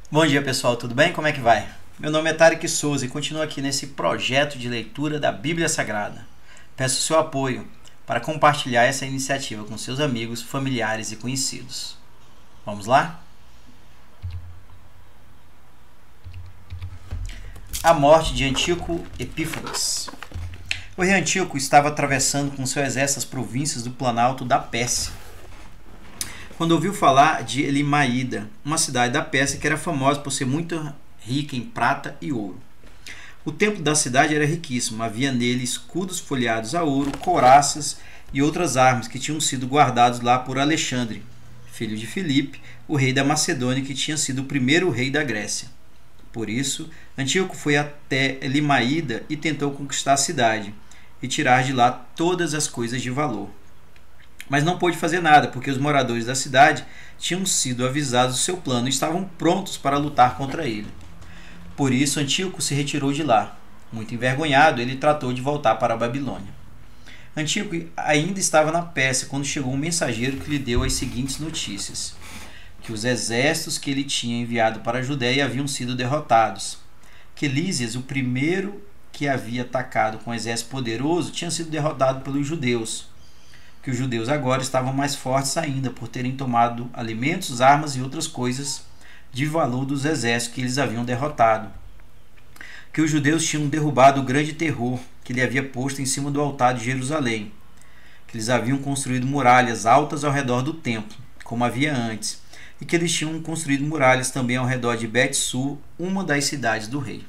Bom dia pessoal, tudo bem? Como é que vai? Meu nome é Tarek Souza e continuo aqui nesse projeto de leitura da Bíblia Sagrada. Peço seu apoio para compartilhar essa iniciativa com seus amigos, familiares e conhecidos. Vamos lá? A morte de Antíoco Epífanes. O rei Antíoco estava atravessando com seu exército as províncias do Planalto da Pérsia, quando ouviu falar de Elimaída, uma cidade da Pérsia que era famosa por ser muito rica em prata e ouro. O templo da cidade era riquíssimo, havia nele escudos folheados a ouro, couraças e outras armas que tinham sido guardados lá por Alexandre, filho de Filipe, o rei da Macedônia, que tinha sido o primeiro rei da Grécia. Por isso, Antíoco foi até Elimaída e tentou conquistar a cidade e tirar de lá todas as coisas de valor. Mas não pôde fazer nada, porque os moradores da cidade tinham sido avisados do seu plano e estavam prontos para lutar contra ele. Por isso, Antíoco se retirou de lá. Muito envergonhado, ele tratou de voltar para a Babilônia. Antíoco ainda estava na Pérsia quando chegou um mensageiro que lhe deu as seguintes notícias: que os exércitos que ele tinha enviado para a Judéia haviam sido derrotados, que Lísias, o primeiro que havia atacado com um exército poderoso, tinha sido derrotado pelos judeus, que os judeus agora estavam mais fortes ainda por terem tomado alimentos, armas e outras coisas de valor dos exércitos que eles haviam derrotado, que os judeus tinham derrubado o grande terror que ele havia posto em cima do altar de Jerusalém, que eles haviam construído muralhas altas ao redor do templo, como havia antes, e que eles tinham construído muralhas também ao redor de Bet-Sur, uma das cidades do rei.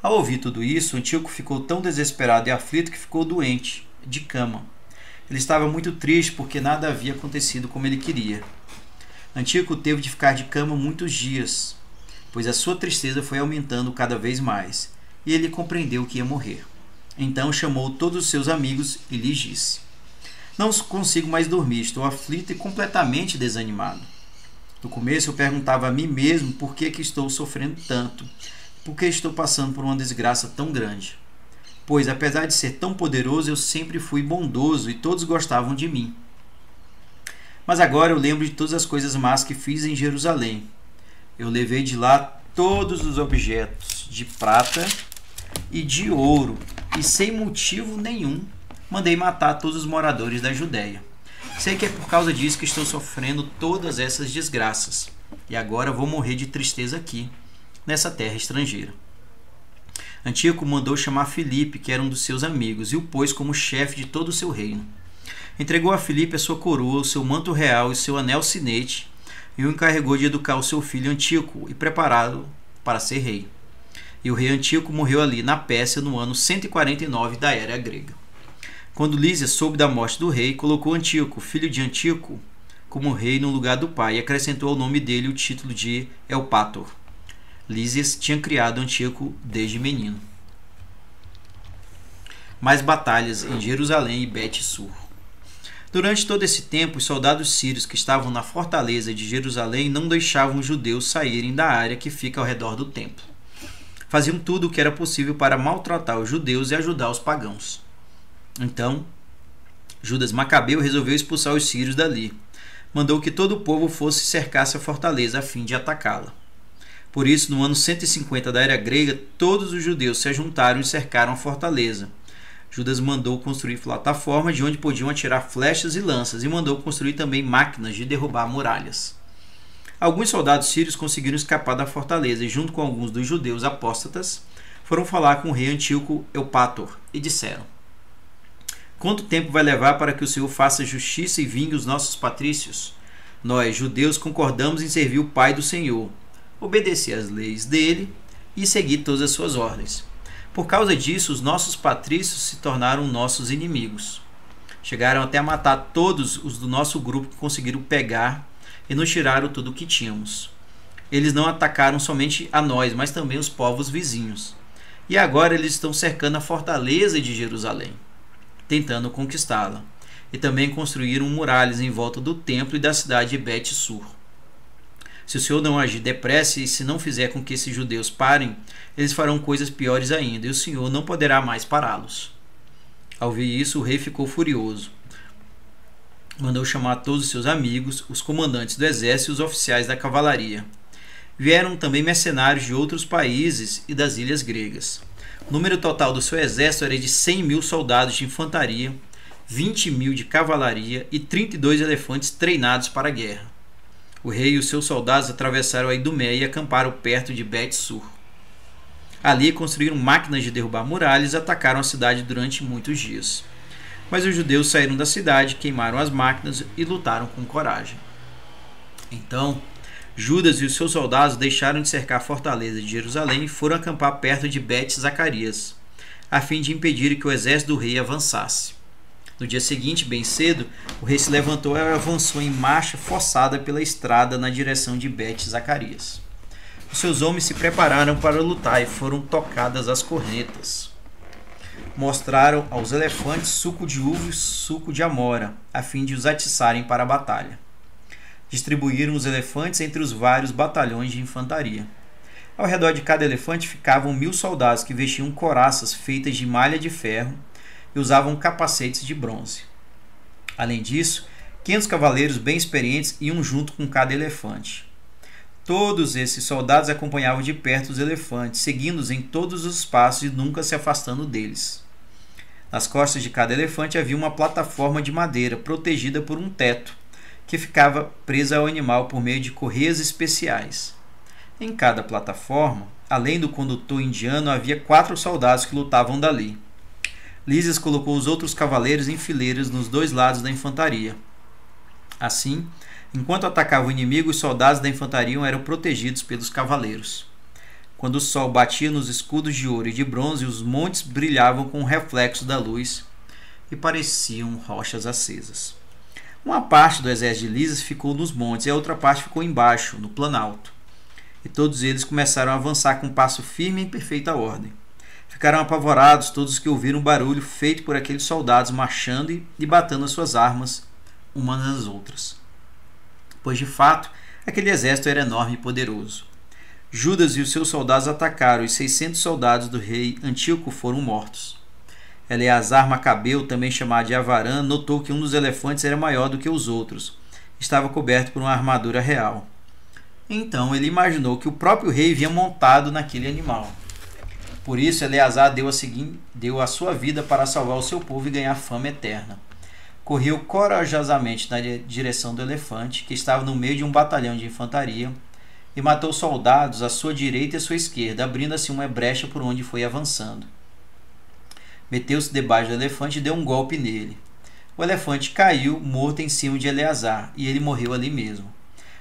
Ao ouvir tudo isso, Antíoco ficou tão desesperado e aflito que ficou doente, de cama. Ele estava muito triste porque nada havia acontecido como ele queria. Antíoco teve de ficar de cama muitos dias, pois a sua tristeza foi aumentando cada vez mais, e ele compreendeu que ia morrer. Então chamou todos os seus amigos e lhes disse: "Não consigo mais dormir, estou aflito e completamente desanimado. No começo eu perguntava a mim mesmo por que estou sofrendo tanto, por que estou passando por uma desgraça tão grande. Pois, apesar de ser tão poderoso, eu sempre fui bondoso e todos gostavam de mim. Mas agora eu lembro de todas as coisas más que fiz em Jerusalém. Eu levei de lá todos os objetos de prata e de ouro, e sem motivo nenhum mandei matar todos os moradores da Judéia. Sei que é por causa disso que estou sofrendo todas essas desgraças, e agora vou morrer de tristeza aqui, nessa terra estrangeira." Antíoco mandou chamar Filipe, que era um dos seus amigos, e o pôs como chefe de todo o seu reino. Entregou a Filipe a sua coroa, o seu manto real e seu anel sinete, e o encarregou de educar o seu filho Antíoco e prepará-lo para ser rei. E o rei Antíoco morreu ali, na Pérsia, no ano 149 da era grega. Quando Lísias soube da morte do rei, colocou Antíoco, filho de Antíoco, como rei no lugar do pai, e acrescentou ao nome dele o título de Elpátor. Lísias tinha criado Antíoco desde menino. Mais batalhas em Jerusalém e Bet-Sur. Durante todo esse tempo, os soldados sírios que estavam na fortaleza de Jerusalém não deixavam os judeus saírem da área que fica ao redor do templo. Faziam tudo o que era possível para maltratar os judeus e ajudar os pagãos. Então, Judas Macabeu resolveu expulsar os sírios dali. Mandou que todo o povo fosse cercasse a fortaleza a fim de atacá-la. Por isso, no ano 150 da era grega, todos os judeus se ajuntaram e cercaram a fortaleza. Judas mandou construir plataformas de onde podiam atirar flechas e lanças, e mandou construir também máquinas de derrubar muralhas. Alguns soldados sírios conseguiram escapar da fortaleza e, junto com alguns dos judeus apóstatas, foram falar com o rei Antíoco Eupátor e disseram: "Quanto tempo vai levar para que o Senhor faça justiça e vingue os nossos patrícios? Nós, judeus, concordamos em servir o Pai do Senhor, obedecer às leis dele e seguir todas as suas ordens. Por causa disso, os nossos patrícios se tornaram nossos inimigos. Chegaram até a matar todos os do nosso grupo que conseguiram pegar e nos tiraram tudo o que tínhamos. Eles não atacaram somente a nós, mas também os povos vizinhos. E agora eles estão cercando a fortaleza de Jerusalém, tentando conquistá-la. E também construíram muralhas em volta do templo e da cidade de Bet-Sur. Se o Senhor não agir depressa e se não fizer com que esses judeus parem, eles farão coisas piores ainda, e o Senhor não poderá mais pará-los." Ao ouvir isso, o rei ficou furioso. Mandou chamar todos os seus amigos, os comandantes do exército e os oficiais da cavalaria. vieram também mercenários de outros países e das ilhas gregas. O número total do seu exército era de 100.000 soldados de infantaria, 20.000 de cavalaria e 32 elefantes treinados para a guerra. O rei e os seus soldados atravessaram a Idumeia e acamparam perto de Bet-sur. Ali construíram máquinas de derrubar muralhas e atacaram a cidade durante muitos dias. Mas os judeus saíram da cidade, queimaram as máquinas e lutaram com coragem. Então, Judas e os seus soldados deixaram de cercar a fortaleza de Jerusalém e foram acampar perto de Bet-Zacarias, a fim de impedir que o exército do rei avançasse. No dia seguinte, bem cedo, o rei se levantou e avançou em marcha forçada pela estrada na direção de Bet-Zacarias. Os seus homens se prepararam para lutar e foram tocadas as cornetas. Mostraram aos elefantes suco de uva e suco de amora, a fim de os atiçarem para a batalha. Distribuíram os elefantes entre os vários batalhões de infantaria. Ao redor de cada elefante ficavam 1.000 soldados que vestiam couraças feitas de malha de ferro e usavam capacetes de bronze. Além disso, 500 cavaleiros bem experientes iam junto com cada elefante. Todos esses soldados acompanhavam de perto os elefantes, seguindo-os em todos os passos e nunca se afastando deles. Nas costas de cada elefante havia uma plataforma de madeira protegida por um teto, que ficava presa ao animal por meio de correias especiais. Em cada plataforma, além do condutor indiano, havia 4 soldados que lutavam dali. Lísias colocou os outros cavaleiros em fileiras nos 2 lados da infantaria. Assim, enquanto atacava o inimigo, os soldados da infantaria eram protegidos pelos cavaleiros. Quando o sol batia nos escudos de ouro e de bronze, os montes brilhavam com o reflexo da luz e pareciam rochas acesas. Uma parte do exército de Lísias ficou nos montes e a outra parte ficou embaixo, no planalto. E todos eles começaram a avançar com passo firme e em perfeita ordem. Ficaram apavorados todos os que ouviram o barulho feito por aqueles soldados marchando e batendo as suas armas umas nas outras. Pois de fato, aquele exército era enorme e poderoso. Judas e os seus soldados atacaram e 600 soldados do rei Antíoco foram mortos. Eleazar Macabeu, também chamado de Avarã, notou que um dos elefantes era maior do que os outros. Estava coberto por uma armadura real. Então ele imaginou que o próprio rei vinha montado naquele animal. Por isso Eleazar deu a sua vida para salvar o seu povo e ganhar fama eterna. Correu corajosamente na direção do elefante, que estava no meio de um batalhão de infantaria, e matou soldados à sua direita e à sua esquerda, abrindo assim uma brecha por onde foi avançando. Meteu-se debaixo do elefante e deu um golpe nele. O elefante caiu morto em cima de Eleazar, e ele morreu ali mesmo.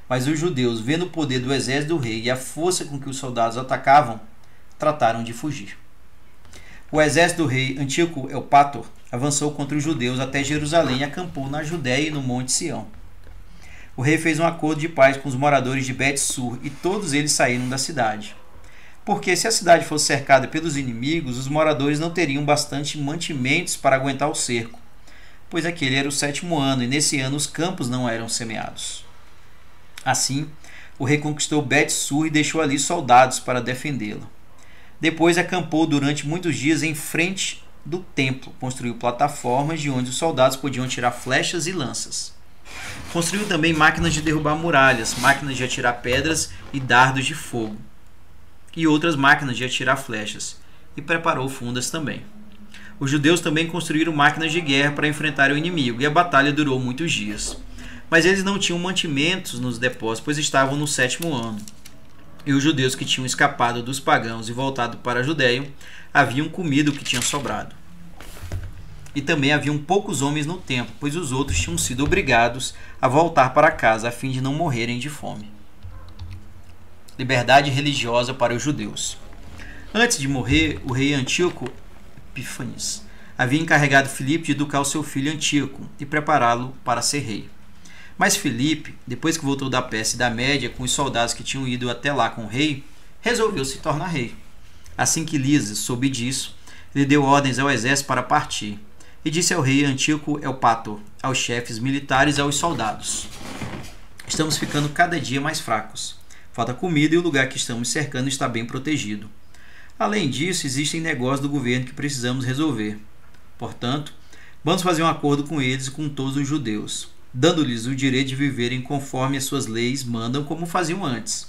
Mas os judeus, vendo o poder do exército do rei e a força com que os soldados atacavam, trataram de fugir. O exército do rei Antíoco Eupator avançou contra os judeus até Jerusalém e acampou na Judéia e no Monte Sião. O rei fez um acordo de paz com os moradores de Bet-sur e todos eles saíram da cidade. Porque se a cidade fosse cercada pelos inimigos, os moradores não teriam bastante mantimentos para aguentar o cerco, pois aquele era o 7º ano e nesse ano os campos não eram semeados. Assim, o rei conquistou Bet-sur e deixou ali soldados para defendê-la. Depois acampou durante muitos dias em frente do templo, construiu plataformas de onde os soldados podiam tirar flechas e lanças. Construiu também máquinas de derrubar muralhas, máquinas de atirar pedras e dardos de fogo, e outras máquinas de atirar flechas, e preparou fundas também. Os judeus também construíram máquinas de guerra para enfrentar o inimigo, e a batalha durou muitos dias. Mas eles não tinham mantimentos nos depósitos, pois estavam no 7º ano. E os judeus que tinham escapado dos pagãos e voltado para a Judéia haviam comido o que tinha sobrado. E também haviam poucos homens no templo, pois os outros tinham sido obrigados a voltar para casa a fim de não morrerem de fome. Liberdade religiosa para os judeus. Antes de morrer, o rei Antíoco Epífanes havia encarregado Filipe de educar o seu filho Antíoco e prepará-lo para ser rei. Mas Filipe, depois que voltou da Pérsia e da Média com os soldados que tinham ido até lá com o rei, resolveu se tornar rei. Assim que Lísias soube disso, ele deu ordens ao exército para partir e disse ao rei Antíoco Eupator, aos chefes militares e aos soldados: estamos ficando cada dia mais fracos. Falta comida e o lugar que estamos cercando está bem protegido. Além disso, existem negócios do governo que precisamos resolver. Portanto, vamos fazer um acordo com eles e com todos os judeus, dando-lhes o direito de viverem conforme as suas leis mandam, como faziam antes.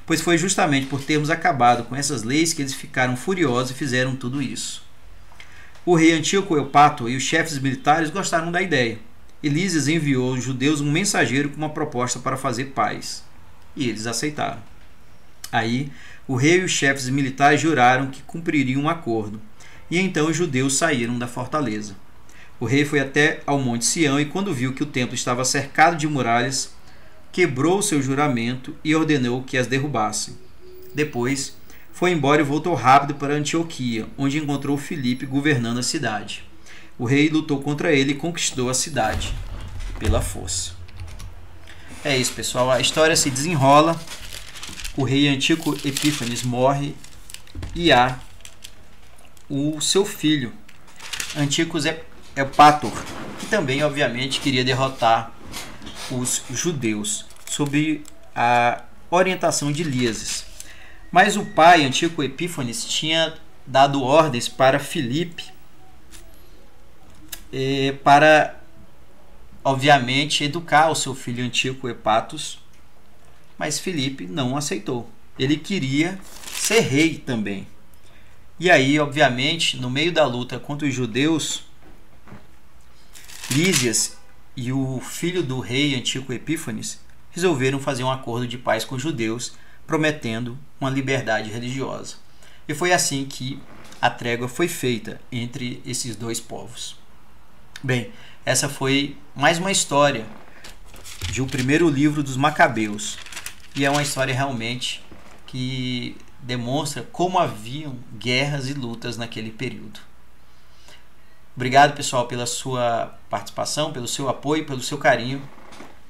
pois foi justamente por termos acabado com essas leis que eles ficaram furiosos e fizeram tudo isso. O rei Antíoco Eupator e os chefes militares gostaram da ideia. E Lísias enviou aos judeus um mensageiro com uma proposta para fazer paz. E eles aceitaram. Aí, o rei e os chefes militares juraram que cumpririam um acordo. E então os judeus saíram da fortaleza. O rei foi até ao Monte Sião e, quando viu que o templo estava cercado de muralhas, quebrou o seu juramento e ordenou que as derrubassem. Depois, foi embora e voltou rápido para Antioquia, onde encontrou Filipe governando a cidade. O rei lutou contra ele e conquistou a cidade pela força. É isso, pessoal. A história se desenrola. O rei Antíoco Epífanes morre e há o seu filho, Antíoco Eupator, que também, obviamente, queria derrotar os judeus sob a orientação de Lísias. Mas o pai, Antíoco Epífanes, tinha dado ordens para Filipe para, obviamente, educar o seu filho Antíoco Epátus, mas Filipe não aceitou. Ele queria ser rei também. E aí, obviamente, no meio da luta contra os judeus, Lísias e o filho do rei Antíoco Epífanes resolveram fazer um acordo de paz com os judeus, prometendo uma liberdade religiosa. E foi assim que a trégua foi feita entre esses dois povos. Bem, essa foi mais uma história de o primeiro livro dos Macabeus. E é uma história realmente que demonstra como haviam guerras e lutas naquele período. Obrigado, pessoal, pela sua participação, pelo seu apoio, pelo seu carinho.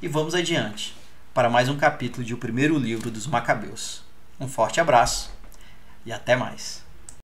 E vamos adiante para mais um capítulo de o primeiro livro dos Macabeus. Um forte abraço e até mais.